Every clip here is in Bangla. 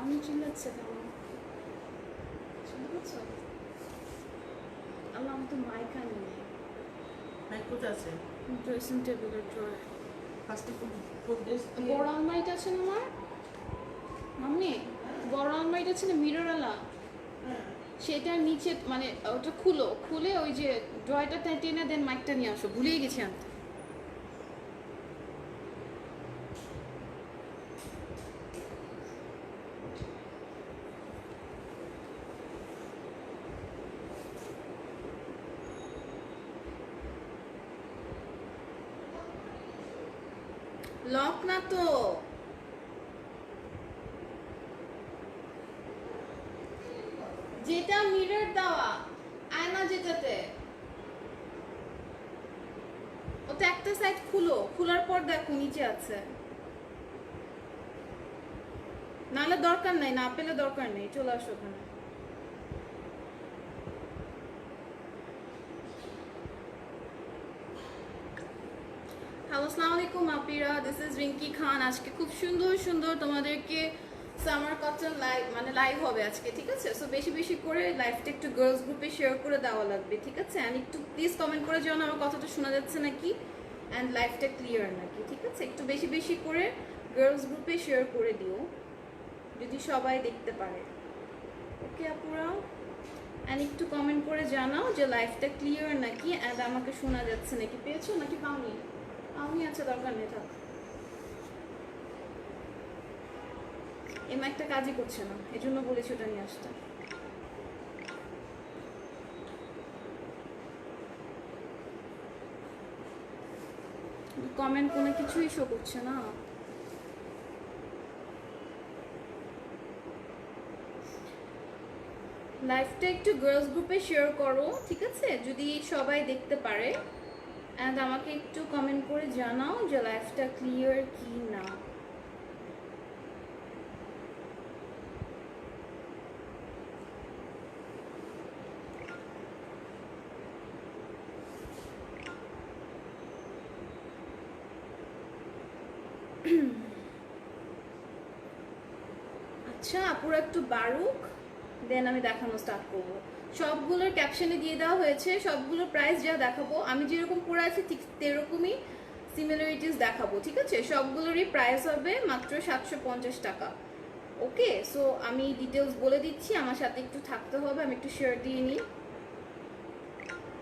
আমি চিল্লাচ্ছে কেন? শুনতে পাচ্ছ? আল্লাহ, আমার তো মাইক আনি নেই। মাইক কোথায় আছে? ড্রেসিং টেবিলের ড্রয়ার। ফার্স্টে ফুড ড্রেস বড় আলমারিট আছে না আমার? মাম্মি, বড় আলমারিট আছে না মিররওয়ালা? সেটার নিচে মানে ওটা খুলে ওই যে ড্রয়ারটা টেনে দেন মাইকটা নিয়ে আসো, ভুলেই গেছি আনতে। লক না তো, যেটা মিরর দেওয়া আয়না, যেটাতে ওটা একটা সাইড খোলার পর দেখো নিচে আছে। নাহলে দরকার নাই, না পেলে দরকার নেই, চলে আসো ওখানে। হ্যালো, আসসালামু আলাইকুম আপিরা, দিস ইজ রিঙ্কি খান। আজকে খুব সুন্দর সুন্দর তোমাদেরকে সামার কটন লাইভ হবে আজকে, ঠিক আছে? সো বেশি বেশি করে লাইভটা একটু গার্লস গ্রুপে শেয়ার করে দেওয়া লাগবে, ঠিক আছে? অ্যান্ড একটু প্লিজ কমেন্ট করে যেন আমার কথাটা শোনা যাচ্ছে নাকি অ্যান্ড লাইভটা ক্লিয়ার নাকি, ঠিক আছে? একটু বেশি বেশি করে গার্লস গ্রুপে শেয়ার করে দিও যদি সবাই দেখতে পারে। ওকে আপুরা, অ্যান্ড একটু কমেন্ট করে জানাও যে লাইভটা ক্লিয়ার নাকি অ্যান্ড আমাকে শোনা যাচ্ছে নাকি। পেয়েছো নাকি পাওনি? আমি আচ্ছা, দরকার নেই, থাক। এই মাইকটা কাজই করছে না, এই জন্য বলেছি ওটা নিয়ে আসতে। কমেন্ট কোনো কিছুই শো করছে না। লাইভটা একটু গার্লস গ্রুপে শেয়ার করো, ঠিক আছে? যদি সবাই দেখতে পারে অ্যান্ড আমাকে একটু কমেন্ট করে জানাও যে লাইভটা ক্লিয়ার কি না। আচ্ছা আপুরা একটু বারুক, দেন আমি দেখানো স্টার্ট করবো। সবগুলোর ক্যাপশনে দিয়ে দেওয়া হয়েছে, সবগুলোর প্রাইস যা দেখাবো, আমি যেরকম পরে আছি ঠিক সেরকমই সিমিলারিটিস দেখাবো, ঠিক আছে? সবগুলোরই প্রাইস হবে মাত্র 750 টাকা। ওকে, সো আমি ডিটেলস বলে দিচ্ছি, আমার সাথে একটু থাকতে হবে, আমি একটু শেয়ার দিয়ে নিই।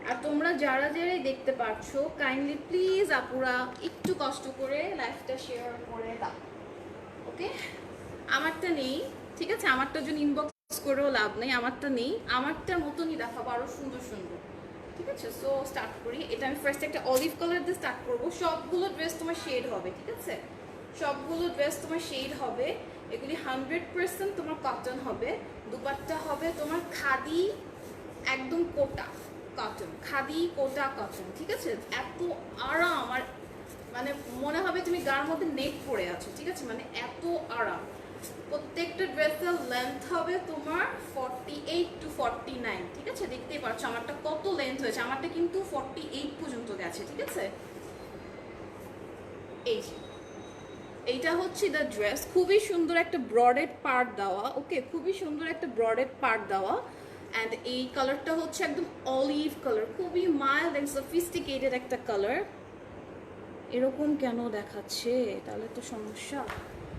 আর তোমরা যারা যারাই দেখতে পারছো কাইন্ডলি প্লিজ আপুরা একটু কষ্ট করে লাইভটা শেয়ার করে দাও। ওকে, আমারটা নেই, ঠিক আছে? আমারটার জন্য ইনবক্স করেও লাভ নেই, আমারটা নেই, আমারটার মতনই দেখাবো আরো সুন্দর সুন্দর, ঠিক আছে? সো স্টার্ট করি। এটা আমি ফার্স্ট একটা অলিভ কালার দিয়ে স্টার্ট করবো। সবগুলো ড্রেস তোমার শেড হবে, ঠিক আছে? সবগুলো ড্রেস তোমার শেড হবে। এগুলি 100% তোমার কটন হবে। দুপাট্টা হবে তোমার খাদি, একদম কোটা কটন, খাদি কোটা কটন, ঠিক আছে? এত আরাম, আর মানে মনে হবে তুমি গার মধ্যে নেট পরে আছো, ঠিক আছে? মানে এত আরাম। প্রত্যেকটা ড্রেসের লেন্থ হবে তোমার 48 to 49, ঠিক আছে? দেখতেই পাচ্ছ আমারটা কত লেন্থ হয়েছে, আমারটা কিন্তু 48 পর্যন্ত গেছে, ঠিক আছে? এই যে এইটা হচ্ছে দ্য ড্রেস, খুবই সুন্দর একটা ব্রডেড পার্ট দেওয়া। ওকে, খুবই সুন্দর একটা ব্রডেড পার্ট দেওয়া। অ্যান্ড এই কালারটা হচ্ছে একদম অলিভ কালার, খুবই মাইল্ড অ্যান্ড সফিস্টিকেটেড একটা কালার। এরকম কেন দেখাচ্ছে? তাহলে তো সমস্যা,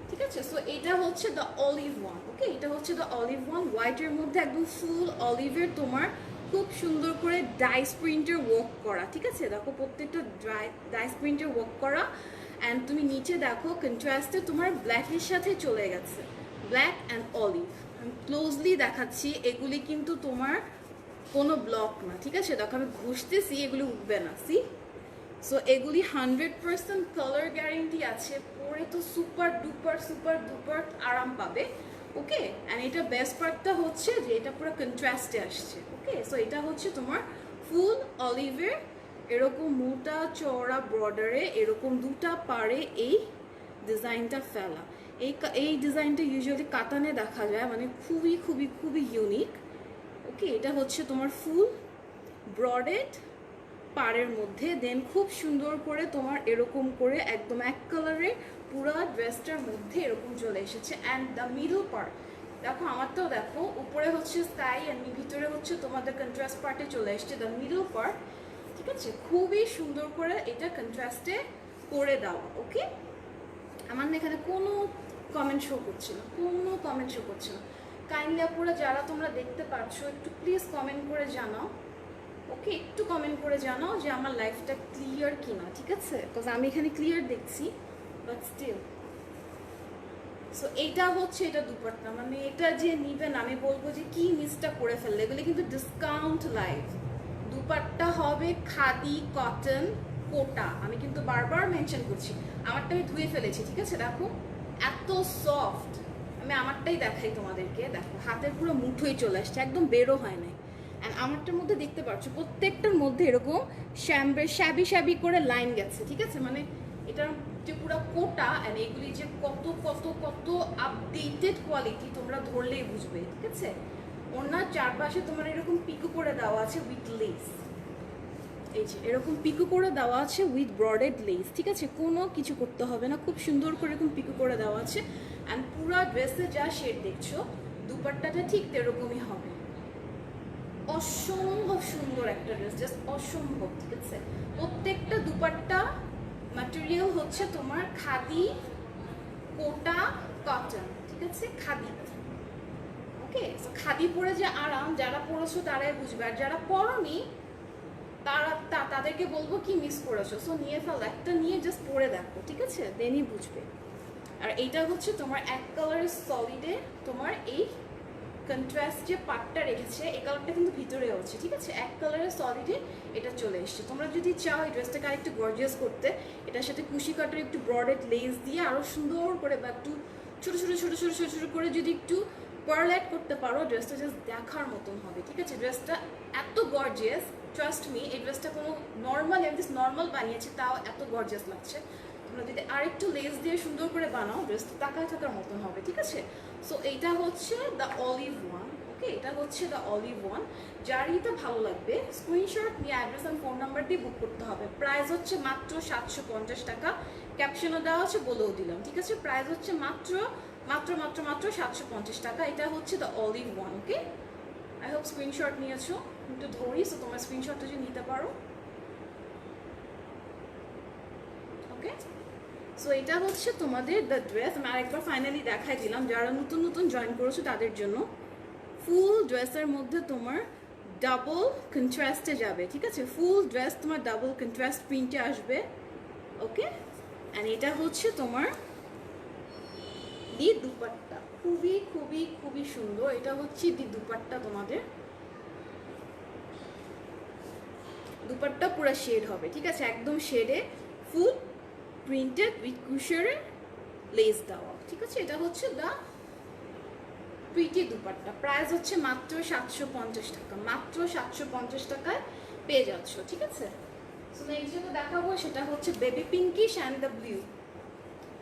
ঠিক আছে? সো এটা হচ্ছে দ্য অলিভ ওয়ান। ওকে, এটা হচ্ছে দ্য অলিভ ওয়ান, হোয়াইটের মধ্যে একদম ফুল অলিভের তোমার খুব সুন্দর করে ডাইস প্রিন্টের ওয়ার্ক করা, ঠিক আছে? দেখো প্রত্যেকটা ডাইস প্রিন্টের ওয়ার্ক করা। অ্যান্ড তুমি নিচে দেখো কন্ট্রাস্টে তোমার ব্ল্যাকের সাথে চলে গেছে, ব্ল্যাক অ্যান্ড অলিভ। আমি ক্লোজলি দেখাচ্ছি, এগুলি কিন্তু তোমার কোনো ব্লক না, ঠিক আছে? দেখো আমি ঘষতেছি, এগুলি উঠবে না, সি? সো এগুলি 100% কালার গ্যারেন্টি আছে, পরে তো সুপার ডুপার আরাম পাবে। ওকে, অ্যান্ড এটা বেস্ট পার্টটা হচ্ছে যে এটা পুরো কন্ট্রাস্টে আসছে। ওকে, সো এটা হচ্ছে তোমার ফুল অলিভের এরকম মোটা চওড়া বর্ডারে এরকম দুটা পারে এই ডিজাইনটা ফেলা। এই ডিজাইনটা ইউজুয়ালি কাতানে দেখা যায়, মানে খুবই খুবই খুবই ইউনিক। ওকে, এটা হচ্ছে তোমার ফুল ব্রডেড পাড়ের মধ্যে, দেন খুব সুন্দর করে তোমার এরকম করে একদম এক কালারে পুরো ড্রেসটার মধ্যে এরকম চলে এসেছে। অ্যান্ড দ্য মিডল পার্ট দেখো, আমারটাও দেখো, উপরে হচ্ছে স্কাই অ্যান্ড ভিতরে হচ্ছে তোমাদের কন্ট্রাস্ট পার্টে চলে এসেছে দ্য মিডল পার্ট, ঠিক আছে? খুবই সুন্দর করে এটা কন্ট্রাস্টে করে দেওয়া। ওকে, আমার না এখানে কোনো কমেন্ট শো করছে না, কোনো কমেন্ট শো করছে না। কাইন্ডলি আপুরা যারা তোমরা দেখতে পাচ্ছ একটু প্লিজ কমেন্ট করে জানাও। ওকে, একটু কমেন্ট করে জানাও যে আমার লাইফটা ক্লিয়ার কিনা, ঠিক আছে? বিকজ আমি এখানে ক্লিয়ার দেখছি, বাট স্টিল। সো এইটা হচ্ছে এটা দুপাট্টা, মানে এটা যে নিবেন আমি বলবো যে কি মিসটা করে ফেললে, এগুলো কিন্তু ডিসকাউন্ট লাইভ। দুপাট্টা হবে খাদি কটন কোটা, আমি কিন্তু বারবার মেনশন করছি। আমারটা আমি ধুয়ে ফেলেছি, ঠিক আছে? দেখো এত সফট, আমি আমারটাই দেখাই তোমাদেরকে। দেখো হাতের পুরো মুঠোই চলে আসছে, একদম বেরো হয় নাই। অ্যান্ড আমারটার মধ্যে দেখতে পাচ্ছ প্রত্যেকটার মধ্যে এরকম শ্যাবি শ্যাবি করে লাইন গেছে, ঠিক আছে? মানে এটার যে পুরো কোটা অ্যান্ড এগুলি যে কত কত কত আপডেটেড কোয়ালিটি তোমরা ধরলেই বুঝবে, ঠিক আছে? ওনার চারপাশে তোমার এরকম পিকো করে দেওয়া আছে উইথ লেস, এই যে এরকম পিকো করে দেওয়া আছে উইথ ব্রডেড লেস, ঠিক আছে? কোনো কিছু করতে হবে না, খুব সুন্দর করে এরকম পিকো করে দেওয়া আছে। অ্যান্ড পুরা ড্রেসে যা শেড দেখছো দুপাট্টাটা ঠিক এরকমই হবে। অসম্ভব সুন্দর একটা ড্রেস, জাস্ট অসম্ভব, ঠিক আছে? প্রত্যেকটা দুপাট্টা ম্যাটেরিয়াল হচ্ছে তোমার খাদি কোটা কটন, ঠিক আছে? খাদি। ওকে, সো খাদি পরে যে আরাম, যারা পরেছো তারাই বুঝবে, আর যারা পরনি তাদেরকে বলবো কি মিস করেছো। সো নিয়ে ফেল, একটা নিয়ে জাস্ট পরে দেখো, ঠিক আছে? দেনই বুঝবে। আর এইটা হচ্ছে তোমার এক কালারের সলিডে তোমার এই কন্ট্রাস্ট যে পার্টটা রেখেছে, এই কালারটা কিন্তু ভিতরে হচ্ছে, ঠিক আছে? এক কালারের সলিডে এটা চলে এসছে। তোমরা যদি চাও এই ড্রেসটাকে আরেকটু গর্জিয়াস করতে, এটার সাথে কুশি কাটার একটু ব্রডেড লেস দিয়ে আরও সুন্দর করে বা একটু ছোটো ছোটো ছোটো ছোটো ছোটো ছোটো করে যদি একটু পার্ল অ্যাড করতে পারো, ড্রেসটা জাস্ট দেখার মতন হবে, ঠিক আছে? ড্রেসটা এত গর্জিয়াস, ট্রাস্ট মি, এই ড্রেসটা কোনো নর্মাল নর্মাল বানিয়েছে তাও এত গর্জিয়াস লাগছে। তোমরা যদি আরেকটু লেস দিয়ে সুন্দর করে বানাও, ড্রেসটা তাকায় থাকার মতন হবে, ঠিক আছে? সো এইটা হচ্ছে দ্য অলিভ ওয়ান। ওকে, এটা হচ্ছে দ্য অলিভ ওয়ান। যার এটা ভালো লাগবে স্ক্রিনশট নিয়ে অ্যাড্রেস অ্যান্ড ফোন নাম্বার দিয়ে বুক করতে হবে। প্রাইস হচ্ছে মাত্র 750 টাকা, ক্যাপশনও দেওয়া আছে, বলেও দিলাম, ঠিক আছে? প্রাইস হচ্ছে মাত্র মাত্র মাত্র মাত্র 750 টাকা। এটা হচ্ছে the olive one. Okay, I hope screenshot নিয়েছো, একটু ধরি, সো তোমার স্ক্রিনশটটা যদি নিতে পারো। ওকে, সো এটা হচ্ছে তোমাদের দ্য ড্রেস। আমি আরেকবার ফাইনালি দেখাই দিলাম যারা নতুন নতুন জয়েন করেছো তাদের জন্য। ফুল ড্রেসের মধ্যে তোমার ডাবল কন্ট্রাস্টে যাবে, ঠিক আছে? ফুল ড্রেস তোমার ডাবল কন্ট্রাস্ট প্রিন্টে আসবে। ওকে, অ্যান্ড এটা হচ্ছে তোমার দি দুপাট্টা, খুবই খুবই খুবই সুন্দর। এটা হচ্ছে দি দুপাট্টা, তোমাদের দুপাট্টা পুরো শেড হবে, ঠিক আছে? একদম শেডে ফুল প্রিন্টেড উইথ কুশারে লেস দেওয়া, ঠিক আছে? এটা হচ্ছে দ্য প্রিটি দুপাট্টা। প্রাইস হচ্ছে মাত্র 750 টাকা, মাত্র 750 টাকায় পেয়ে যাচ্ছ, ঠিক আছে? সো নেক্সট যেটা দেখাবো সেটা হচ্ছে baby pinkish and the blue,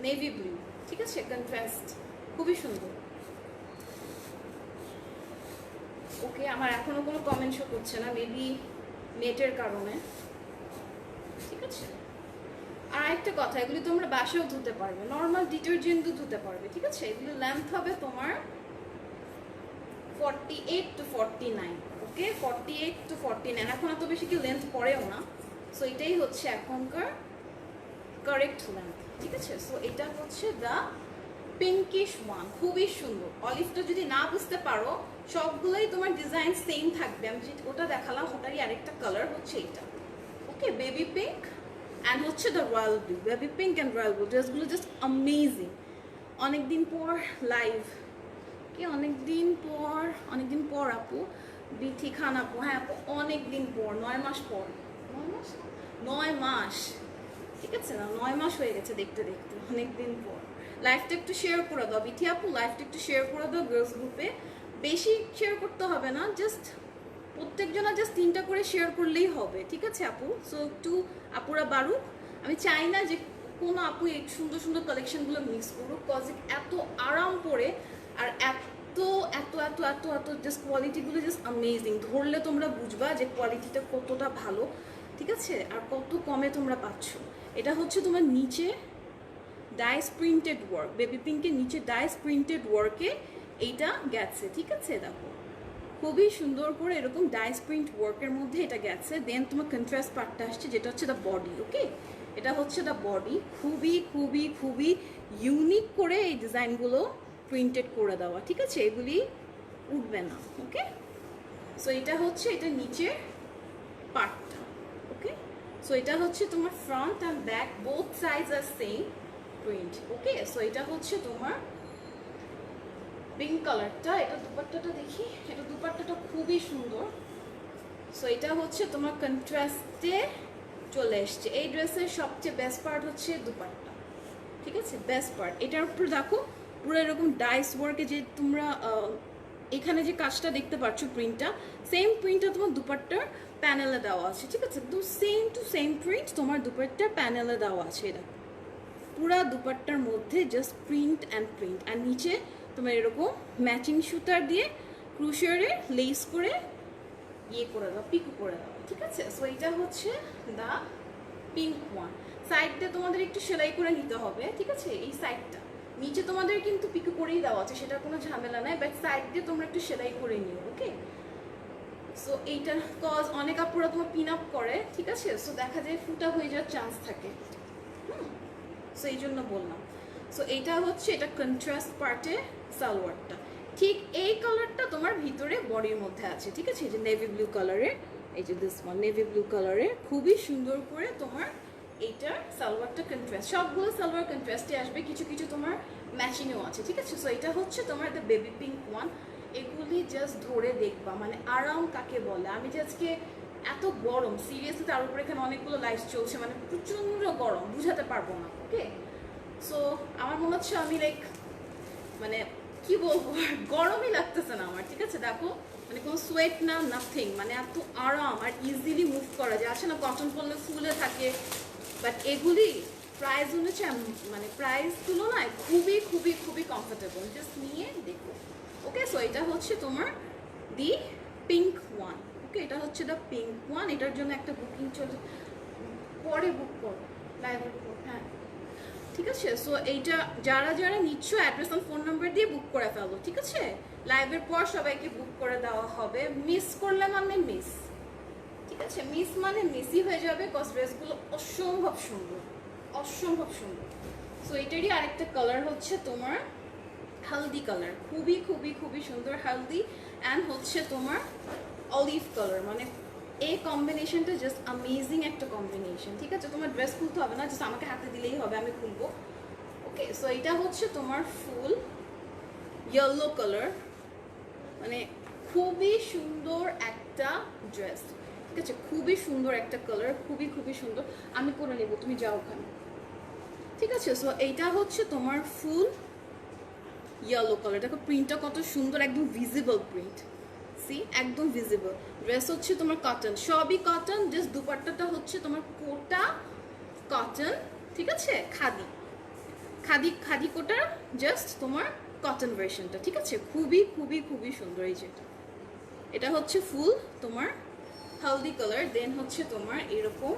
navy blue, ঠিক আছে? কন্ট্রাস্ট খুবই সুন্দর। ওকে, আমার এখনো কোনো কমেন্ট শো করছে না, মেবি নেটের কারণে, ঠিক আছে? আর একটা কথা, এগুলি তোমরা বাসাও ধুতে পারবে, নর্মাল ডিটারজেন্টও ধুতে পারবে, ঠিক আছে? এগুলো লেন্থ হবে তোমার 48 to 49। ওকে, 48 to 49, এখন এত বেশি কি লেন্থ পড়েও না। সো এটাই হচ্ছে এখনকার কারেক্ট লেন্থ, ঠিক আছে? সো এটা হচ্ছে দ্য পিঙ্কিশ ওয়ান, খুবই সুন্দর। অলিভটা যদি না বুঝতে পারো, সবগুলোই তোমার ডিজাইন সেম থাকবে। আমি যেটা ওটা দেখালাম ওটারই আরেকটা কালার হচ্ছে এটা। ওকে, বেবি পিঙ্ক অ্যান্ড হচ্ছে the royal blue. Baby pink and royal blue ড্রেসগুলো জাস্ট অ্যামেজিং। অনেকদিন পর লাইভ, কি অনেকদিন পর আপু, বিথি খান আপু, হ্যাঁ আপু, অনেকদিন পর, 9 মাস পর, 9 মাস, ঠিক আছে? না 9 মাস হয়ে গেছে দেখতে দেখতে, অনেকদিন পর। লাইফটা একটু শেয়ার করে দাও বিথি আপু, লাইফটা একটু শেয়ার করে দাও গার্লস গ্রুপে। বেশি শেয়ার করতে হবে না, জাস্ট প্রত্যেকজনা জাস্ট 3টা করে শেয়ার করলেই হবে, ঠিক আছে আপু? সো একটু আপুরা বাড়ুক। আমি চাই না যে কোনো আপু এই সুন্দর সুন্দর কালেকশনগুলো মিস করুক, কজ এত আরাম করে আর এত এত এত এত এত জাস্ট কোয়ালিটিগুলো জাস্ট অ্যামেজিং। ধরলে তোমরা বুঝবা যে কোয়ালিটিটা কতটা ভালো, ঠিক আছে? আর কত কমে তোমরা পাচ্ছ। এটা হচ্ছে তোমার নিচে ডাইস প্রিন্টেড ওয়ার্ক, বেবি পিঙ্কের নিচে ডাইস প্রিন্টেড ওয়ার্কে এইটা গেছে, ঠিক আছে? দেখো খুবই সুন্দর করে এরকম ডাইস প্রিন্ট ওয়ার্কের মধ্যে এটা গেছে। দেন তোমার কন্ট্রাস্ট পার্টটা আসছে যেটা হচ্ছে দ্য বডি। ওকে, এটা হচ্ছে দ্য বডি। খুবই খুবই খুবই ইউনিক করে এই ডিজাইনগুলো প্রিন্টেড করে দেওয়া, ঠিক আছে? এগুলি উঠবে না। ওকে, সো এটা হচ্ছে এটা নিচের পার্টটা। ওকে, সো এটা হচ্ছে তোমার front and back both sides are same print. Okay, so এটা হচ্ছে তোমার পিঙ্ক কালারটা। এটা দুপাট্টাটা দেখি, এটা দুপাট্টাটা খুবই সুন্দর। সো এটা হচ্ছে তোমার কন্ট্রাস্টে চলে এসছে। এই ড্রেসের সবচেয়ে বেস্ট পার্ট হচ্ছে দুপাট্টা, ঠিক আছে? বেস্ট পার্ট এটার উপর দেখো পুরো এরকম ডাইস ওয়ার্কে যে তোমরা এখানে যে কাজটা দেখতে পাচ্ছ প্রিন্টটা, সেম প্রিন্টটা তোমার দুপাট্টার প্যানেলে দেওয়া আছে, ঠিক আছে? একদম সেম টু সেম প্রিন্ট তোমার দুপাট্টার প্যানেলে দেওয়া আছে। এটা পুরা দুপাট্টার মধ্যে জাস্ট প্রিন্ট অ্যান্ড প্রিন্ট, আর নিচে তোমার এরকম ম্যাচিং সুতার দিয়ে ক্রুশিয়ারে লেস করে ইয়ে করে দাও, পিকো করে দাও, ঠিক আছে? সো এটা হচ্ছে দা পিঙ্ক ওয়ান। সাইডটা তোমাদের একটু সেলাই করে নিতে হবে, ঠিক আছে? এই সাইডটা নিচে তোমাদের কিন্তু পিকো করেই দেওয়া আছে, সেটা কোনো ঝামেলা নাই, বাট সাইড দিয়ে তোমরা একটু সেলাই করে নিও। ওকে, সো এইটার কজ অনেক আপুরা তোমার পিন আপ করে, ঠিক আছে? সো দেখা যায় ফুটা হয়ে যাওয়ার চান্স থাকে। সো এই জন্য বললাম। সো এইটা হচ্ছে এটা কন্ট্রাস্ট পার্টে সালোয়ারটা। ঠিক এই কালারটা তোমার ভিতরে বডির মধ্যে আছে, ঠিক আছে? এই যে নেভি ব্লু কালারের, এই যে দিস ওয়ান নেভি ব্লু কালারের খুবই সুন্দর করে তোমার এইটার সালোয়ারটা কন্ট্রাস্ট। সবগুলো সালোয়ার কন্ট্রাস্টে আসবে, কিছু কিছু তোমার ম্যাচিংও আছে, ঠিক আছে? সো এটা হচ্ছে তোমার দ্য বেবি পিঙ্ক ওয়ান। এগুলি জাস্ট ধরে দেখবা, মানে আরাম কাকে বলে। আমি যে আজকে এত গরম, সিরিয়াসলি তার উপরে এখানে অনেকগুলো লাইট চলছে, মানে প্রচন্ড গরম, বুঝাতে পারবো না। ওকে, সো আমার মনে হচ্ছে আমি লাইক মানে কি বলবো, গরমই লাগতেছে না আমার, ঠিক আছে? দেখো মানে কোনো সোয়েট না, নাথিং, মানে এত আরাম আর ইজিলি মুভ করা যায়। আছে না কটন পরলে ফুলে থাকে, বাট এগুলি প্রাইস অনুযায়ী মানে প্রাইস তুলনায় খুবই খুবই খুবই কমফোর্টেবল। জাস্ট নিয়ে দেখো। ওকে, সো এটা হচ্ছে তোমার দি পিঙ্ক ওয়ান। ওকে, এটা হচ্ছে দ্য পিঙ্ক ওয়ান। এটার জন্য একটা বুকিং চলে, পরে বুক করো, লাইভের উপর। হ্যাঁ, ঠিক আছে? সো এইটা যারা যারা নিচ্ছ অ্যাড্রেস আর ফোন নাম্বার দিয়ে বুক করে ফেলো, ঠিক আছে? লাইভের পর সবাইকে বুক করে দেওয়া হবে। মিস করলে মানে মিস, ঠিক আছে? মিস মানে মিসই হয়ে যাবে, কজ ড্রেসগুলো অসম্ভব সুন্দর, অসম্ভব সুন্দর। সো এটারই আরেকটা কালার হচ্ছে তোমার হালদি কালার, খুবই খুবই খুবই সুন্দর হালদি, অ্যান্ড হচ্ছে তোমার অলিভ কালার। মানে এই কম্বিনেশনটা জাস্ট অ্যামেজিং একটা কম্বিনেশন, ঠিক আছে? তোমার ড্রেস খুলতে হবে না, জাস্ট আমাকে হাতে দিলেই হবে, আমি খুলবো। ওকে, সো এটা হচ্ছে তোমার ফুল ইয়েলো কালার, মানে খুবই সুন্দর একটা ড্রেস, ঠিক আছে? খুবই সুন্দর একটা কালার, খুবই খুবই সুন্দর। আমি করে নেবো, তুমি যাও ওখানে, ঠিক আছে? সো এইটা হচ্ছে তোমার ফুল ইয়েলো কালার। দেখো প্রিন্টটা কত সুন্দর, একদম ভিজিবল প্রিন্ট, সি একদম ভিজিবল। ড্রেস হচ্ছে তোমার কটন, সবই কটন, জাস্ট দুপাট্টাটা হচ্ছে তোমার কোটা কটন, ঠিক আছে? খাদি খাদি খাদি কোটার জাস্ট তোমার কটন ভার্সনটা, ঠিক আছে? খুবই খুবই খুবই সুন্দর। এই যেটা, এটা হচ্ছে ফুল তোমার হলদি কালার। দেন হচ্ছে তোমার এরকম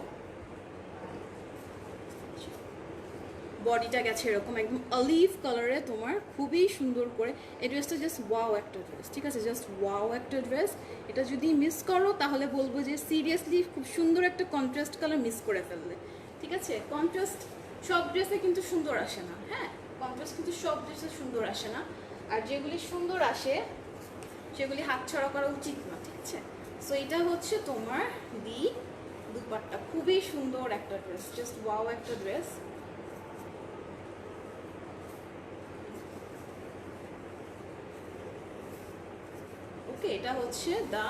বডিটা গেছে এরকম একদম অলিভ কালারে, তোমার খুবই সুন্দর করে। এই ড্রেসটা জাস্ট ওয়াও একটা ড্রেস, ঠিক আছে? জাস্ট ওয়াও একটা ড্রেস। এটা যদি মিস করো তাহলে বলবো যে সিরিয়াসলি খুব সুন্দর একটা কন্ট্রাস্ট কালার মিস করে ফেললে, ঠিক আছে? কন্ট্রাস্ট সব ড্রেসে কিন্তু সুন্দর আসে না, হ্যাঁ, কন্ট্রাস্ট কিন্তু সব ড্রেসে সুন্দর আসে না, আর যেগুলি সুন্দর আসে সেগুলি হাতছাড়া করা উচিত না, ঠিক আছে? সো এটা হচ্ছে তোমার দি দুপাট্টা, খুবই সুন্দর একটা ড্রেস, জাস্ট ওয়াও একটা ড্রেস। ওকে, এটা হচ্ছে দা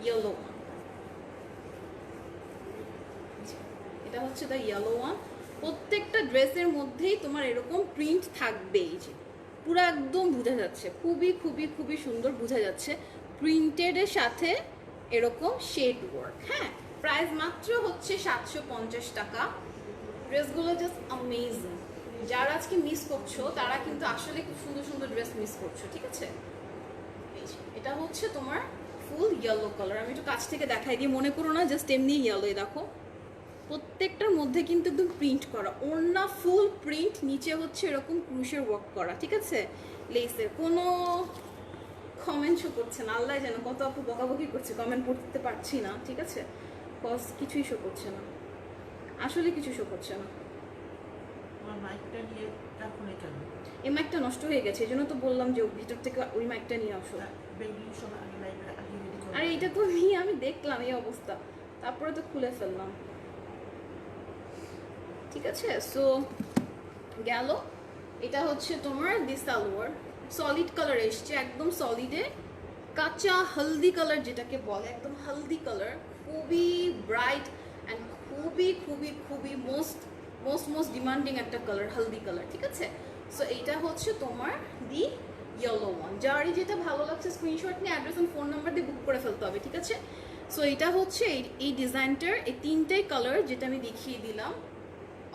ইয়েলো ওয়ান, এটা হচ্ছে দা ইয়েলো ওয়ান। প্রত্যেকটা ড্রেসের মধ্যেই তোমার এরকম প্রিন্ট থাকবে, এই যে পুরো একদম বোঝা যাচ্ছে, খুবই খুবই খুবই সুন্দর বোঝা যাচ্ছে প্রিন্টেডের সাথে এরকম শেড ওয়ার্ক। হ্যাঁ, প্রাইস মাত্র হচ্ছে 750 টাকা। ড্রেসগুলো জাস্ট অ্যামেজিং। যারা আজকে মিস করছো তারা কিন্তু আসলে খুব সুন্দর সুন্দর ড্রেস মিস করছো, ঠিক আছে? এটা হচ্ছে তোমার ফুল ইয়েলো কালার। আমি একটু কাছ থেকে দেখাই দিই, মনে করো না জাস্ট এমনি ইয়েলো। দেখো প্রত্যেকটার মধ্যে কিন্তু একদম প্রিন্ট করা, ওড়না ফুল প্রিন্ট, নিচে হচ্ছে এরকম ক্রুশের ওয়ার্ক করা, ঠিক আছে। লেসের কোনো কমেন্ট শো করছে না, আল্লাহ জানো কত আপু বকাবকি করছে, কমেন্ট পড়তে পারছি না, ঠিক আছে, কজ কিছুই শো করছে না, আসলে কিছু শো করছে না। আমার মাইকটা নিয়ে রাখুন এখানে। এই মাইকটা নষ্ট হয়ে গেছে, এই জন্য তো বললাম যে ভিতর থেকে ওই মাইকটা নিয়ে আসো। বেবি সব আগে লাইভে আগে রেডি করে। আর এইটা তো নিয়ে আমি দেখলাম এই অবস্থা, তারপরে তো খুলে ফেললাম, ঠিক আছে। সো গেল, এটা হচ্ছে তোমার দি সালোয়ার, সলিড কালার এসছে, একদম সলিডে কাঁচা হলদি কালার যেটাকে বলে, একদম হলদি কালার, খুবই ব্রাইট অ্যান্ড খুবই খুবই খুবই মোস্ট মোস্ট মোস্ট ডিমান্ডিং একটা কালার, হলদি কালার, ঠিক আছে। সো এইটা হচ্ছে তোমার দি ইয়েলো ওয়ান, যারই যেটা ভালো লাগছে স্ক্রিনশট নিয়ে অ্যাড্রেস অ্যান্ড ফোন নাম্বার দিয়ে বুক করে ফেলতে হবে, ঠিক আছে। সো এটা হচ্ছে এই ডিজাইনটার এই তিনটাই কালার যেটা আমি দেখিয়ে দিলাম,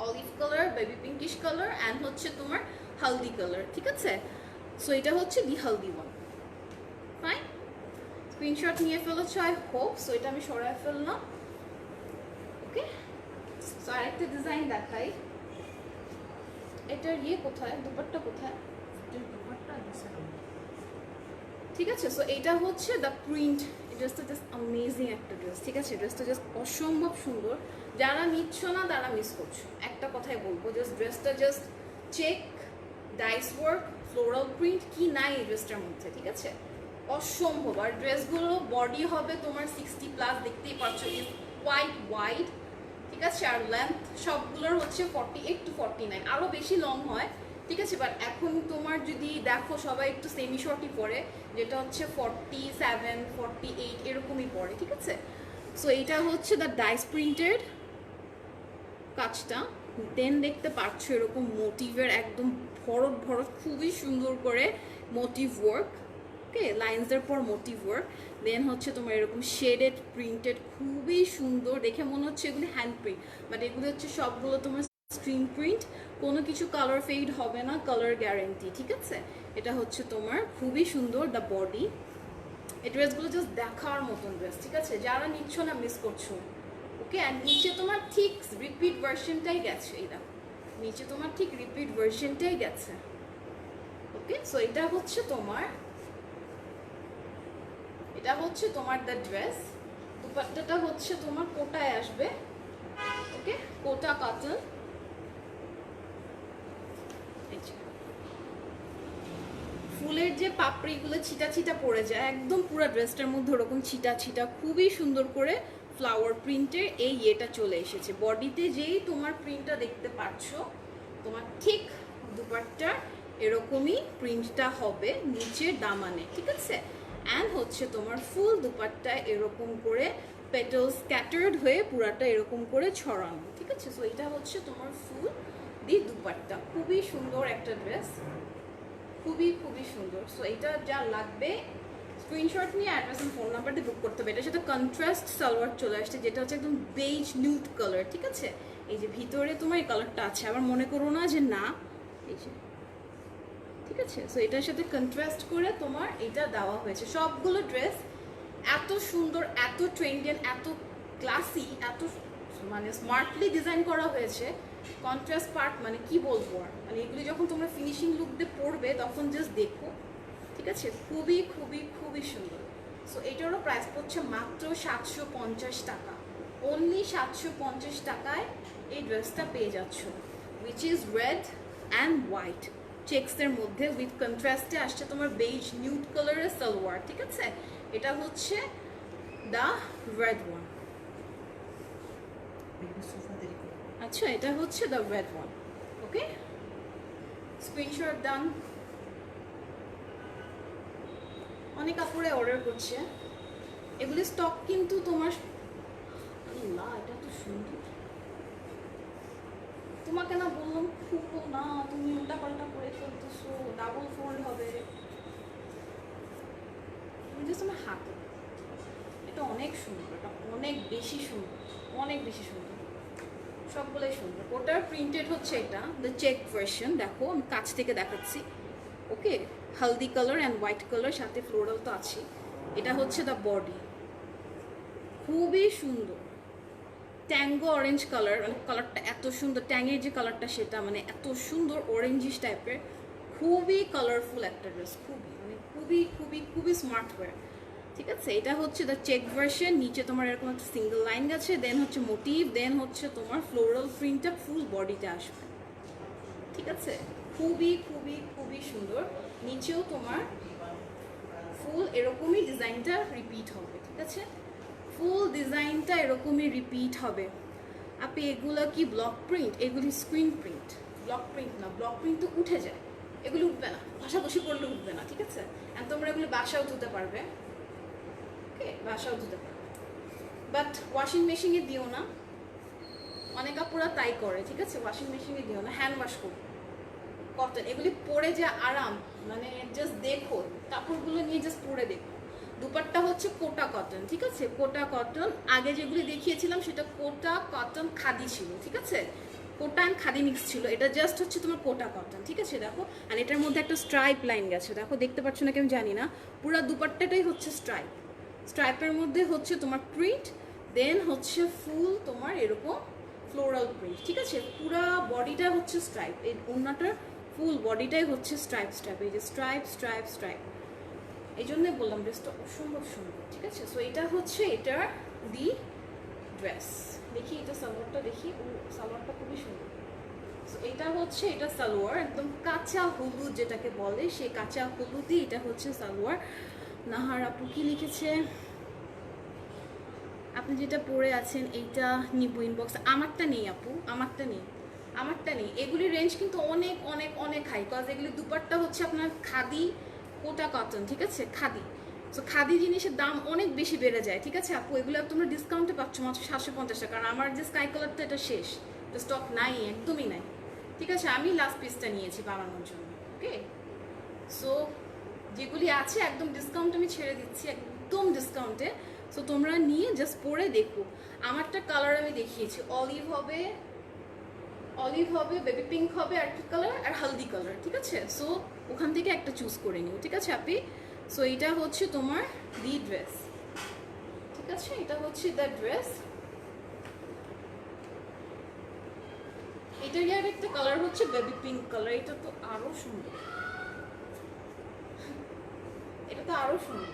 olive colour, baby pinkish colour and হচ্ছে তোমার হালদি কালার, ঠিক আছে। সো এটা হচ্ছে দি হালদি ওয়ান, ফাইন। স্ক্রিনশট নিয়ে ফেলেছো আই হোপ। সো এটা আমি সরাই ফেললাম, ওকে। সো আরেকটা ডিজাইন দেখাই, এটার কোথায়, দুপাট্টা কোথায়, দুপাট্টা দিছে না। ঠিক আছে। সো এইটা হচ্ছে দ্য প্রিন্ট, ড্রেসটা জাস্ট অ্যামেজিং একটা ড্রেস, ঠিক আছে, ড্রেসটা জাস্ট অসম্ভব সুন্দর, যারা নিচ্ছ না তারা মিস করছো, একটা কথাই বলবো, জাস্ট ড্রেসটা just check, dyes work, floral print, কি নাই এই ড্রেসটার মধ্যে, ঠিক আছে, অসম্ভব। আর ড্রেসগুলো বডি হবে তোমার 60+, দেখতেই পাচ্ছ, ইজ কোয়াইট ওয়াইড, ঠিক আছে। আর লেন্থ সবগুলোর হচ্ছে 48 to 49, আরও বেশি লং হয়, ঠিক আছে। বাট এখন তোমার যদি দেখো সবাই একটু সেমি শর্টই পরে, যেটা হচ্ছে 47, 48 এরকমই পরে, ঠিক আছে। সো এইটা হচ্ছে দ্য ডাইস প্রিন্টেড কাজটা, দেন দেখতে পাচ্ছ এরকম মোটিভের একদম ভরত ভরত খুবই সুন্দর করে মোটিভ ওয়ার্ক, ওকে, লাইন্সের পর মোটিভ ওয়ার্ক, দেন হচ্ছে তোমার এরকম শেডেড প্রিন্টেড, খুবই সুন্দর, দেখে মনে হচ্ছে এগুলি হ্যান্ড প্রিন্ট, বাট এগুলো হচ্ছে সবগুলো তোমার স্ক্রিন প্রিন্ট, কোনো কিছু কালার ফেড হবে না, কালার গ্যারেন্টি, ঠিক আছে। এটা হচ্ছে তোমার খুবই সুন্দর দ্য বডি, এই ড্রেসগুলো জাস্ট দেখার মতন ড্রেস, ঠিক আছে, যারা নিচ্ছ না মিস করছো, ওকে। অ্যান্ড নিচে তোমার ঠিক রিপিট ভার্সনটাই গেছে, এই দেখো নিচে তোমার ঠিক রিপিট ভার্সনটাই গেছে, ওকে। সো এটা হচ্ছে তোমার দ্য ড্রেস, দুপাট্টাটা হচ্ছে তোমার কোটায় আসবে, ওকে, কোটা কটন, ফুলের যে পাপড়িগুলো ছিটা ছিটা পড়ে যায় একদম পুরো ড্রেসটার মধ্যে ওরকম ছিটা ছিটা, খুবই সুন্দর করে ফ্লাওয়ার প্রিন্টের এই ইয়েটা চলে এসেছে বডিতে, যেই তোমার প্রিন্টটা দেখতে পাচ্ছ তোমার ঠিক দুপাট্টা এরকমই প্রিন্টটা হবে নিচের দামানে, ঠিক আছে। অ্যান্ড হচ্ছে তোমার ফুল দুপাট্টা এরকম করে পেটাল স্ক্যাটার্ড হয়ে পুরাটা এরকম করে ছড়ানো, ঠিক আছে। সো এটা হচ্ছে তোমার ফুল দি দুপাট্টা, খুবই সুন্দর একটা ড্রেস, খুবই খুবই সুন্দর। সো এটা যা লাগবে স্ক্রিনশট নিয়ে অ্যাড্রেস এন্ড ফোন নাম্বার দিয়ে বুক করতে হবে। এটার সাথে কন্ট্রাস্ট সালোয়ার চলে আসছে, যেটা হচ্ছে একদম বেজ নিউড কালার, ঠিক আছে। এই যে ভিতরে তোমার এই কালারটা আছে, আবার মনে করো না যে না, এই যে, ঠিক আছে। সো এটার সাথে কন্ট্রাস্ট করে তোমার এটা দেওয়া হয়েছে। সবগুলো ড্রেস এত সুন্দর, এত ট্রেন্ডিয়ান, এত ক্লাসি, এত মানে স্মার্টলি ডিজাইন করা হয়েছে, কন্ট্রাস্ট পার্ট মানে কি বলবো আর, মানে এগুলি যখন তোমরা ফিনিশিং লুক দিয়ে পড়বে তখন জাস্ট দেখো, ঠিক আছে, খুবই খুবই খুবই সুন্দর। সো এটারও প্রাইস পড়ছে মাত্র 750 টাকা, অনলি 750 টাকায় এই ড্রেসটা পেয়ে যাচ্ছ, which is red and white চেক্সের মধ্যে, উইথ কন্ট্রাস্টে আসছে তোমার বেজ নিউড কালারের সালোয়ার, ঠিক আছে। এটা হচ্ছে দ্য রেড ওয়ান, বেবি সোফা দেরি করে। আচ্ছা, এটা হচ্ছে the red one, okay. Screenshot done. অনেক কাপড়ে অর্ডার করছে, এগুলি স্টক কিন্তু তোমার, আল্লাহ এটা তো সুন্দর, তোমাকে না বললাম খুব না, তুমি উল্টা পাল্টা করে ফেলতেছো, ডাবল ফোল্ড হবে, তুমি জাস্ট আমার হাতে, এটা অনেক সুন্দর, এটা অনেক বেশি সুন্দর, অনেক বেশি সুন্দর, সবগুলোই সুন্দর। ওটার প্রিন্টেড হচ্ছে এটা দ্য চেক ভার্সন, দেখো আমি কাছ থেকে দেখাচ্ছি, okay, haldi colour and white colour, সাথে ফ্লোরাল তো আছে। এটা হচ্ছে দ্য বডি, খুবই সুন্দর, ট্যাঙ্গো অরেঞ্জ কালার, মানে কালারটা এত সুন্দর, ট্যাঙ্গের যে কালারটা সেটা মানে এত সুন্দর অরেঞ্জিশ টাইপের, খুবই কালারফুল একটা ড্রেস, খুবই মানে খুবই খুবই খুবই স্মার্ট ওয়্যার। ঠিক আছে, এটা হচ্ছে দ্য চেক ভার্সন, নিচে তোমার এরকম একটা সিঙ্গেল লাইন আছে, দেন হচ্ছে মোটিভ, দেন হচ্ছে তোমার ফ্লোরাল প্রিন্টটা ফুল বডিতে আসবে। ঠিক আছে, খুবই খুবই খুবই সুন্দর। নিচেও তোমার ফুল এরকমই ডিজাইনটা রিপিট হবে। ঠিক আছে, ফুল ডিজাইনটা এরকমই রিপিট হবে। আপনি এগুলো কি ব্লক প্রিন্ট? এগুলি স্ক্রিন প্রিন্ট, ব্লক প্রিন্ট না, ব্লক প্রিন্ট তো উঠে যায়, এগুলো উঠবে না, পাশাপাশি করলে উঠবে না। ঠিক আছে, আর তোমরা এগুলো বাসাও ধুতে পারবে, ওকে, বাসাও ধুতে পারবে, বাট ওয়াশিং মেশিনে দিও না, অনেক আপুরা তাই করে। ঠিক আছে, ওয়াশিং মেশিনে দিও না, হ্যান্ড ওয়াশ করো। কটন, এগুলি পরে যে আরাম, মানে জাস্ট দেখো, কাপড়গুলো নিয়ে জাস্ট পরে দেখো। দুপাট্টা হচ্ছে কোটা কটন। ঠিক আছে, কোটা কটন, আগে যেগুলি দেখিয়েছিলাম সেটা কোটা কটন খাদি ছিল। ঠিক আছে, কোটা অ্যান্ড খাদি মিক্স ছিল, এটা জাস্ট হচ্ছে তোমার কোটা কটন। ঠিক আছে, দেখো, আর এটার মধ্যে একটা স্ট্রাইপ লাইন গেছে, দেখো দেখতে পাচ্ছ নাকি আমি জানি না, পুরো দুপাট্টাটাই হচ্ছে স্ট্রাইপ, স্ট্রাইপের মধ্যে হচ্ছে তোমার প্রিন্ট, দেন হচ্ছে ফুল তোমার এরকম ফ্লোরাল প্রিন্ট। ঠিক আছে, পুরা বডিটা হচ্ছে স্ট্রাইপ, এই ওড়নাটার ফুল বডিটাই হচ্ছে স্ট্রাইপ স্ট্রাইপ, এই যে স্ট্রাইপ স্ট্রাইপ স্ট্রাইপ, এই জন্যই বললাম ড্রেসটা অসম্ভব সুন্দর। ঠিক আছে, সো এটা হচ্ছে এটার দি ড্রেস। দেখি এটা সালোয়ারটা দেখি, ও সালোয়ারটা খুবই সুন্দর। সো এটা হচ্ছে এটা সালোয়ার, একদম কাঁচা হলুদ যেটাকে বলে, সেই কাঁচা হলুদই এটা হচ্ছে সালোয়ার। নাহার আপু কি লিখেছে, আপনি যেটা পরে আছেন এইটা নিবো ইনবক্স। আমারটা নেই আপু, আমারটা নেই, আমারটা নেই। এগুলির রেঞ্জ কিন্তু অনেক অনেক অনেক হাই, কজ এগুলি দুপাট্টা হচ্ছে আপনার খাদি কোটা কটন। ঠিক আছে, খাদি, সো খাদি জিনিসের দাম অনেক বেশি বেড়ে যায়। ঠিক আছে আপু, এগুলো তোমরা ডিসকাউন্টে পাচ্ছ মাত্র 750 টাকা, কারণ আমার যে স্কাই কালারটা এটা শেষ, এটা স্টক নাই, একদমই নাই। ঠিক আছে, আমি লাস্ট পিসটা নিয়েছি বানানোর জন্য। ওকে, সো যেগুলি আছে একদম ডিসকাউন্ট আমি ছেড়ে দিচ্ছি, একদম ডিসকাউন্টে। সো তোমরা নিয়ে জাস্ট পরে দেখো। আমারটা কালার আমি দেখিয়েছি, অলিভ হবে, অলিভ হবে, বেবি পিঙ্ক হবে, আর কি কালার, আর হলদি কালার। ঠিক আছে, সো ওখান থেকে একটা চুজ করে নিও। ঠিক আছে আপি, সো এটা হচ্ছে তোমার দি ড্রেস। ঠিক আছে, এটা হচ্ছে দ্য ড্রেস। এটার আর একটা কালার হচ্ছে বেবি পিঙ্ক কালার, এটা তো আরো সুন্দর, এটা তো আরো সুন্দর,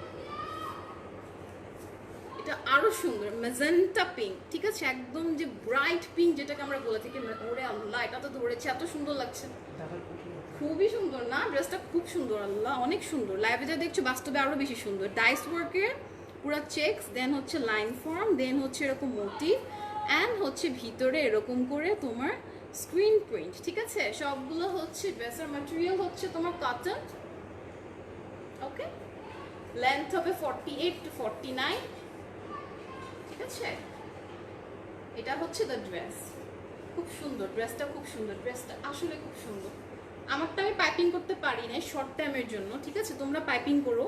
এটা আরো সুন্দর, ম্যাজেন্টা পিঙ্ক। ঠিক আছে, একদম যে ব্রাইট পিঙ্ক যেটাকে আমরা বলে থাকি। ওরে আল্লাহ, এটা তো ধরেছে, এত সুন্দর লাগছে, খুবই সুন্দর না? ড্রেসটা খুব সুন্দর, আল্লাহ অনেক সুন্দর। লাইভে যা দেখছো বাস্তবে আরো বেশি সুন্দর। ডাইস ওয়ার্কের পুরো চেকস, দেন হচ্ছে লাইন ফর্ম, দেন হচ্ছে এরকম মোটিভ, অ্যান্ড হচ্ছে ভিতরে এরকম করে তোমার স্ক্রিন প্রিন্ট। ঠিক আছে, সবগুলো হচ্ছে ড্রেসের ম্যাটেরিয়াল হচ্ছে তোমার কটন। ওকে, লেন্থ হবে 48 to 49। ঠিক আছে, এটা হচ্ছে দ্য ড্রেস, খুব সুন্দর ড্রেসটা, খুব সুন্দর ড্রেসটা, আসলে খুব সুন্দর। আমারটা আমি পাইপিং করতে পারি না শর্ট টাইমের জন্য। ঠিক আছে, তোমরা পাইপিং করো,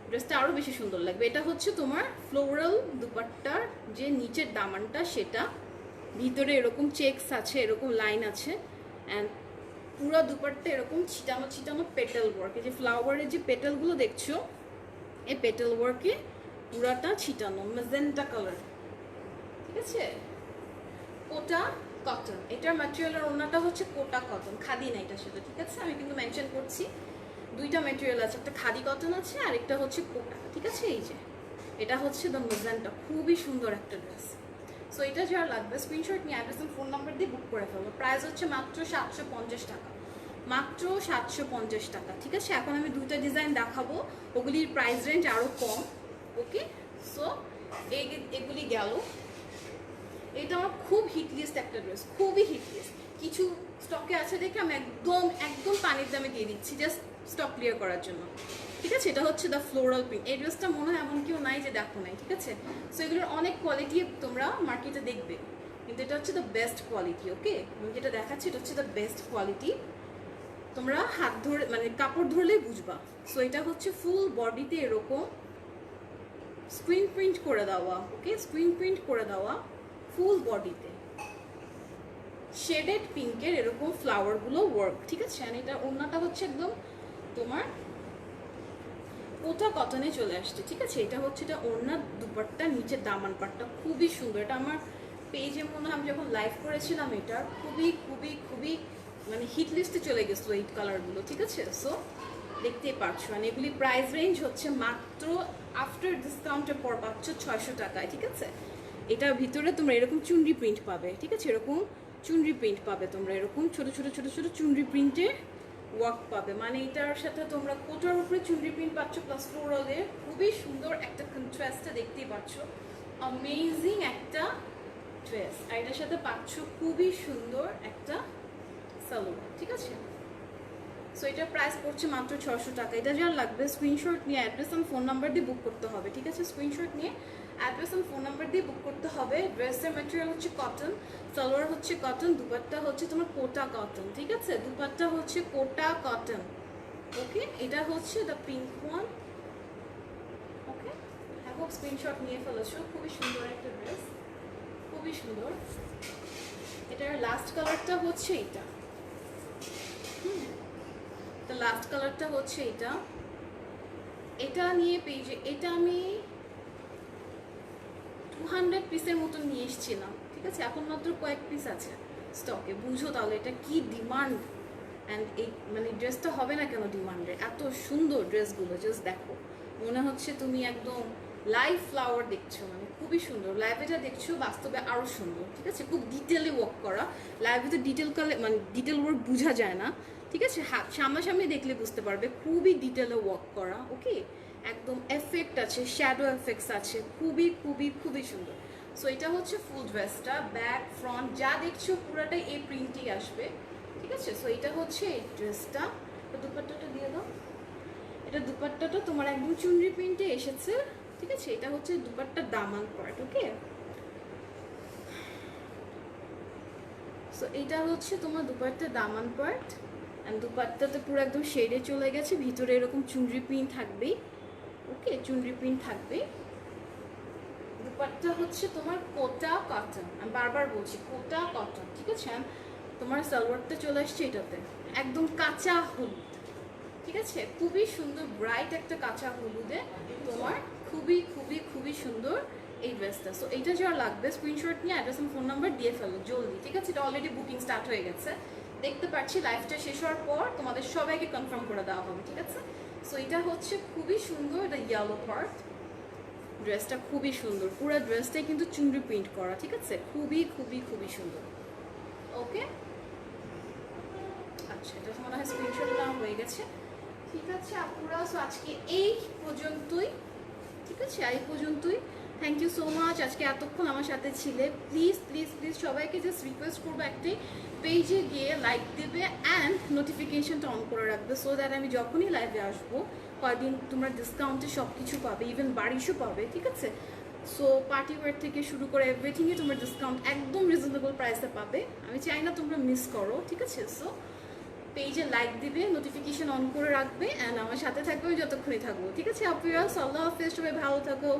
ড্রেসটা আরও বেশি সুন্দর লাগবে। এটা হচ্ছে তোমার ফ্লোরাল দুপাট্টার যে নিচের দামানটা, সেটা ভিতরে এরকম চেকস আছে, এরকম লাইন আছে, অ্যান্ড পুরো দুপাট্টা এরকম ছিটানো ছিটানো পেটাল ওয়ার্ক। এই যে ফ্লাওয়ারের যে পেটালগুলো দেখছো, এই পেটাল ওয়ার্কে পুরাটা ছিটানো ম্যাজেন্টা কালার। ঠিক আছে, কোটা কটন, এটার ম্যাটেরিয়ালের ওড়নাটা হচ্ছে কোটা কটন, খাদি না এটার সাথে। ঠিক আছে, আমি কিন্তু মেনশন করছি দুইটা ম্যাটেরিয়াল আছে, একটা খাদি কটন আছে আর একটা হচ্ছে কোটা। ঠিক আছে, এই যে এটা হচ্ছে দ্য ম্যাজেন্টা, খুবই সুন্দর একটা ড্রেস। সো এটা যারা লাগবে স্ক্রিনশট নিয়ে অ্যাড্রেস এবং ফোন নাম্বার দিয়ে বুক করে ফেলবো। প্রাইস হচ্ছে মাত্র 750 টাকা, মাত্র 750 টাকা। ঠিক আছে, এখন আমি দুইটা ডিজাইন দেখাবো, ওগুলির প্রাইস রেঞ্জ আরও কম। ওকে, সো এগুলি গেল। এটা আমার খুব হিট লিস্ট একটা ড্রেস, খুবই হিট লিস্ট। কিছু স্টকে আছে দেখে আমি একদম একদম পানির দামে দিয়ে দিচ্ছি, জাস্ট স্টক ক্লিয়ার করার জন্য। ঠিক আছে, এটা হচ্ছে দ্য ফ্লোরাল পিঙ্ক। এই ড্রেসটা মনে হয় এমন কেউ নাই যে দেখো নাই। ঠিক আছে, সো এগুলোর অনেক কোয়ালিটি তোমরা মার্কেটে দেখবে, কিন্তু এটা হচ্ছে দ্য বেস্ট কোয়ালিটি। ওকে, আমি যেটা দেখাচ্ছি এটা হচ্ছে দ্য বেস্ট কোয়ালিটি, তোমরা হাত ধরে মানে কাপড় ধরলেই বুঝবা। সো এটা হচ্ছে ফুল বডিতে এরকম স্ক্রিন প্রিন্ট করে দেওয়া। ওকে, স্ক্রিন প্রিন্ট করে দেওয়া ফুল বডিতে শেডেড পিঙ্কের এরকম ফ্লাওয়ারগুলো ওয়ার্ক। ঠিক আছে, আর এটা ওড়নাটা হচ্ছে একদম তোমার কোটা কটনে চলে আসছে। ঠিক আছে, এটা হচ্ছে এটা ওড়না, দুপাট্টা, নিচের দামান পাটটা খুবই সুন্দর। এটা আমার পেজে মনে হয় আমি যখন লাইভ করেছিলাম এটা খুবই খুবই খুবই মানে হিট লিস্টে চলে গেছিলো এই কালারগুলো, ঠিক আছে? সো দেখতেই পাচ্ছ, মানে এগুলি প্রাইস রেঞ্জ হচ্ছে মাত্র আফটার ডিসকাউন্টের পর পাচ্ছ 600 টাকায়, ঠিক আছে? এটার ভিতরে তোমরা এরকম চুনরি প্রিন্ট পাবে, ঠিক আছে? এরকম চুনরি প্রিন্ট পাবে তোমরা, এরকম ছোট ছোট ছোট ছোট চুনরি প্রিন্টের ওয়ার্ক পাবে, মানে এটার সাথে তোমরা কোটার উপরে চুনরি প্রিন্ট পাচ্ছ প্লাস ফ্লোরালের খুবই সুন্দর একটা কন্ট্রাস্টটা দেখতেই পাচ্ছ, অ্যামেজিং একটা ড্রেস। আর এটার সাথে পাচ্ছ খুবই সুন্দর একটা সালোয়ার, ঠিক আছে? সো এটার প্রাইস পড়ছে মাত্র 600 টাকা। এটা যার লাগবে স্ক্রিনশট নিয়ে অ্যাড্রেস আর ফোন নাম্বার দিয়ে বুক করতে হবে, ঠিক আছে? স্ক্রিনশট নিয়ে অ্যাড্রেস আর ফোন নাম্বার দিয়ে বুক করতে হবে। ড্রেসের ম্যাটেরিয়াল হচ্ছে কটন, সালোয়ার হচ্ছে কটন, দুপাট্টা হচ্ছে তোমার কোটা কটন, ঠিক আছে? দুপাট্টা হচ্ছে কোটা কটন, ওকে? এটা হচ্ছে the pink one, okay? I hope screenshot নিয়ে ফেলেছো। খুবই সুন্দর একটা ড্রেস, খুবই সুন্দর। এটার লাস্ট কালারটা হচ্ছে এটা, তো লাস্ট কালারটা হচ্ছে এটা। এটা নিয়ে পেজে এটা আমি 200 পিসের মতন নিয়ে এসেছিলাম, ঠিক আছে? এখন মাত্র কয়েক পিস আছে স্টকে, বুঝো তাহলে এটা কি ডিমান্ড। অ্যান্ড এই মানে ড্রেসটা হবে না কেন ডিমান্ডে? এত সুন্দর ড্রেসগুলো, জাস্ট দেখো, মনে হচ্ছে তুমি একদম লাইভ ফ্লাওয়ার দেখছো, মানে খুবই সুন্দর। লাইভে যা দেখছো বাস্তবে আরও সুন্দর, ঠিক আছে? খুব ডিটেলে ওয়ার্ক করা, লাইভে তো ডিটেল মানে ডিটেল ওয়ার্ক বোঝা যায় না, ঠিক আছে? সামনাসামনি দেখলে বুঝতে পারবে, খুবই ডিটেলে ওয়ার্ক করা, ওকে? একদম এফেক্ট আছে, শ্যাডো এফেক্টস আছে, খুবই খুবই খুবই সুন্দর। সো এটা হচ্ছে ফুল ড্রেসটা, ব্যাক ফ্রন্ট যা দেখছো পুরোটাই এই প্রিন্টই আসবে, ঠিক আছে? সো এটা হচ্ছে এই ড্রেসটা। দুপাট্টাটা দিয়ে দাও। এটা দুপাট্টাটা তোমার একদম চুনরি প্রিন্টে এসেছে, ঠিক আছে? এটা হচ্ছে দুপাট্টার দামান পার্ট, ওকে? সো এটা হচ্ছে তোমার দুপাট্টার দামান পার্ট, অ্যান্ড দুপাট্টাতে পুরো একদম শেডে চলে গেছে, ভিতরে এরকম চুনরি প্রিন্ট থাকবেই, ওকে? চুনরি প্রিন্ট থাকবে। দুপাট্টা হচ্ছে তোমার কোটা কটন, আমি বারবার বলছি কোটা কটন, ঠিক আছে? তোমার সালোয়ারটা চলে আসছে এটাতে একদম কাঁচা হলুদ, ঠিক আছে? খুবই সুন্দর ব্রাইট একটা কাঁচা হলুদে তোমার খুবই খুবই খুবই সুন্দর এই ড্রেসটা। সো এইটা যারা লাগবে স্ক্রিনশট নিয়ে অ্যাড্রেস এবং ফোন নাম্বার দিয়ে ফেলো জলদি, ঠিক আছে? এটা অলরেডি বুকিং স্টার্ট হয়ে গেছে, দেখতে পাচ্ছি। লাইভটা শেষ হওয়ার পর তোমাদের সবাইকে কনফার্ম করে দেওয়া হবে, ঠিক আছে? সো এটা হচ্ছে খুবই সুন্দর, এটা ইয়েলো পার্ট। ড্রেসটা খুবই সুন্দর, পুরো ড্রেসটাই কিন্তু চুনরি প্রিন্ট করা, ঠিক আছে? খুবই খুবই খুবই সুন্দর, ওকে? আচ্ছা, এটা মনে হয় স্ক্রিনশট নেওয়া হয়ে গেছে, ঠিক আছে আপুরা? সো আজকে এই পর্যন্তই, ঠিক আছে? এই পর্যন্তই। থ্যাংক ইউ সো মাচ আজকে এতক্ষণ আমার সাথে ছিলে। প্লিজ প্লিজ প্লিজ সবাইকে জাস্ট রিকোয়েস্ট করবো একটাই, পেজে গিয়ে লাইক দেবে অ্যান্ড নোটিফিকেশনটা অন করে রাখবে, সো দ্যাট আমি যখনই লাইভে আসবো কয়েকদিন তোমরা ডিসকাউন্টে সব কিছু পাবে, ইভেন বারিশও পাবে, ঠিক আছে? সো পার্টি ওয়্যার থেকে শুরু করে এভরিথিংয়ে তোমরা ডিসকাউন্ট একদম রিজনেবল প্রাইসে পাবে। আমি চাই না তোমরা মিস করো, ঠিক আছে? সো পেজে লাইক দিবে, নোটিফিকেশন অন করে রাখবে অ্যান্ড আমার সাথে থাকবে, যতক্ষণই থাকবো, ঠিক আছে? আপনারা আল্লাহ হাফেজ, সবাই ভালো থাকো।